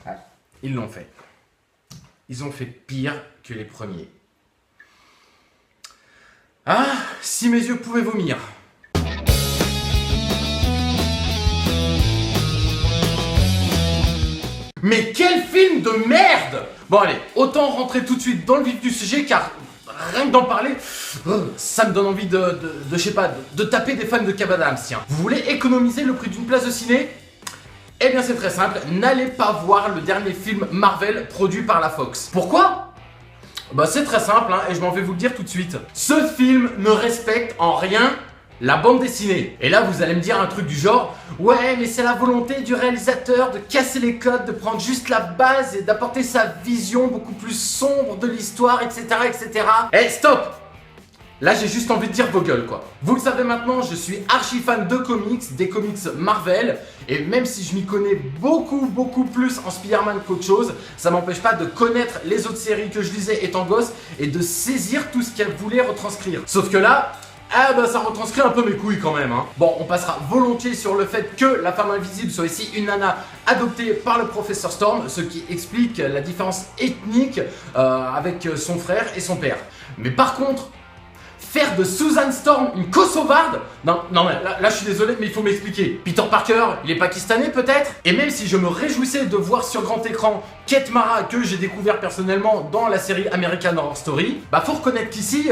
Ouais, ils l'ont fait. Ils ont fait pire que les premiers. Ah, si mes yeux pouvaient vomir. Mais quel film de merde! Bon allez, autant rentrer tout de suite dans le vif du sujet car rien que d'en parler, ça me donne envie je sais pas, de taper des fans de Kev Adams, tiens. Vous voulez économiser le prix d'une place de ciné? Eh bien c'est très simple, n'allez pas voir le dernier film Marvel produit par la Fox. Pourquoi? Bah c'est très simple hein, et je m'en vais vous le dire tout de suite. Ce film ne respecte en rien la bande dessinée. Et là vous allez me dire un truc du genre ouais mais c'est la volonté du réalisateur de casser les codes, de prendre juste la base et d'apporter sa vision beaucoup plus sombre de l'histoire, etc. etc. Eh stop! Là j'ai juste envie de dire vos gueules quoi. Vous le savez maintenant, je suis archi fan de comics, des comics Marvel. Et même si je m'y connais beaucoup plus en Spider-Man qu'autre chose, ça m'empêche pas de connaître les autres séries que je lisais étant gosse et de saisir tout ce qu'elle voulait retranscrire. Sauf que là, ah bah ça retranscrit un peu mes couilles quand même hein. Bon, on passera volontiers sur le fait que la femme invisible soit ici une nana adoptée par le professeur Storm, ce qui explique la différence ethnique avec son frère et son père. Mais par contre, faire de Susan Storm une kosovarde? Non mais là je suis désolé mais il faut m'expliquer. Peter Parker, il est pakistanais peut-être? Et même si je me réjouissais de voir sur grand écran Kate Mara que j'ai découvert personnellement dans la série American Horror Story, bah faut reconnaître qu'ici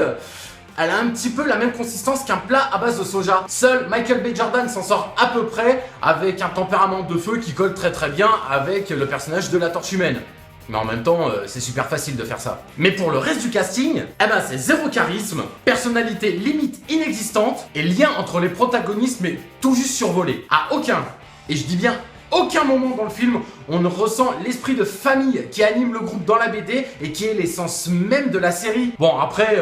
elle a un petit peu la même consistance qu'un plat à base de soja. Seul Michael B. Jordan s'en sort à peu près avec un tempérament de feu qui colle très bien avec le personnage de la Torche Humaine. Mais en même temps, c'est super facile de faire ça. Mais pour le reste du casting, eh ben c'est zéro charisme, personnalité limite inexistante et lien entre les protagonistes mais tout juste survolé. À aucun, et je dis bien aucun moment dans le film, on ne ressent l'esprit de famille qui anime le groupe dans la BD et qui est l'essence même de la série. Bon après...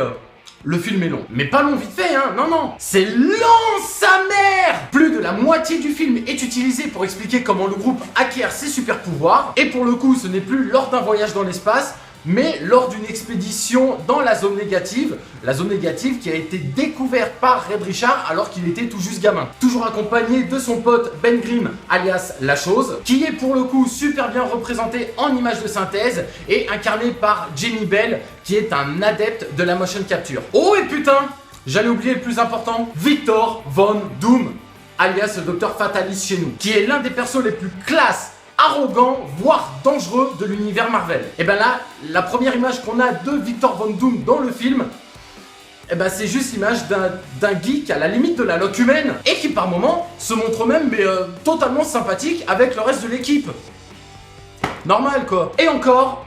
le film est long, mais pas long vite fait hein, non, c'est long sa mère! Plus de la moitié du film est utilisé pour expliquer comment le groupe acquiert ses super pouvoirs, et pour le coup ce n'est plus lors d'un voyage dans l'espace, mais lors d'une expédition dans la zone négative qui a été découverte par Red Richard alors qu'il était tout juste gamin. Toujours accompagné de son pote Ben Grimm, alias La Chose, qui est pour le coup super bien représenté en image de synthèse et incarné par Jamie Bell, qui est un adepte de la motion capture. Oh et putain, j'allais oublier le plus important, Victor Von Doom, alias le Dr Fatalis chez nous, qui est l'un des persos les plus classes, arrogant, voire dangereux de l'univers Marvel. Et ben là, la première image qu'on a de Victor Von Doom dans le film, et ben c'est juste l'image d'un geek à la limite de la loque humaine et qui par moments se montre même totalement sympathique avec le reste de l'équipe. Normal quoi. Et encore,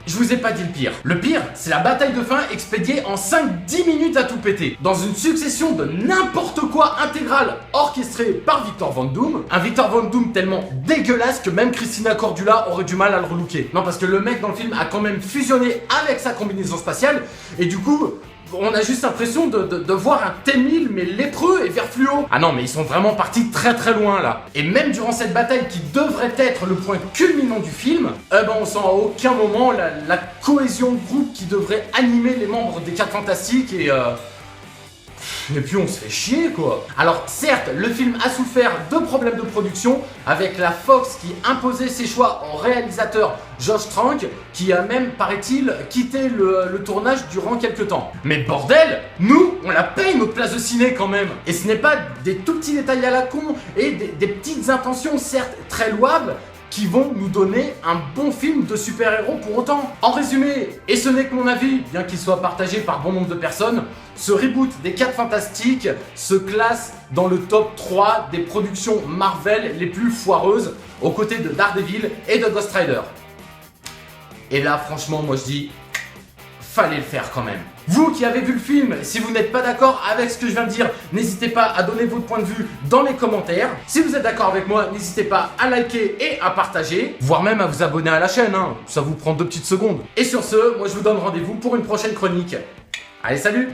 je vous ai pas dit le pire. Le pire, c'est la bataille de fin expédiée en 5-10 minutes à tout péter. Dans une succession de n'importe quoi intégral orchestré par Victor Von Doom. Un Victor Von Doom tellement dégueulasse que même Christina Cordula aurait du mal à le relooker. Non, parce que le mec dans le film a quand même fusionné avec sa combinaison spatiale. Et du coup... on a juste l'impression de voir un T-1000 mais lépreux et vert fluo. Ah non mais ils sont vraiment partis très loin là. Et même durant cette bataille qui devrait être le point culminant du film, on sent à aucun moment la cohésion de groupe qui devrait animer les membres des 4 Fantastiques et puis on se fait chier quoi. Alors certes, le film a souffert de problèmes de production avec la Fox qui imposait ses choix au réalisateur Josh Trank qui a même, paraît-il, quitté le tournage durant quelques temps. Mais bordel, nous, on la paye notre place de ciné quand même. Et ce n'est pas des tout petits détails à la con et des petites intentions certes très louables qui vont nous donner un bon film de super-héros pour autant. En résumé, et ce n'est que mon avis, bien qu'il soit partagé par bon nombre de personnes, ce reboot des 4 Fantastiques se classe dans le top 3 des productions Marvel les plus foireuses, aux côtés de Daredevil et de Ghost Rider. Et là, franchement, moi je dis, fallait le faire quand même. Vous qui avez vu le film, si vous n'êtes pas d'accord avec ce que je viens de dire, n'hésitez pas à donner votre point de vue dans les commentaires. Si vous êtes d'accord avec moi, n'hésitez pas à liker et à partager, voire même à vous abonner à la chaîne, hein. Ça vous prend 2 petites secondes. Et sur ce, moi je vous donne rendez-vous pour une prochaine chronique. Allez, salut!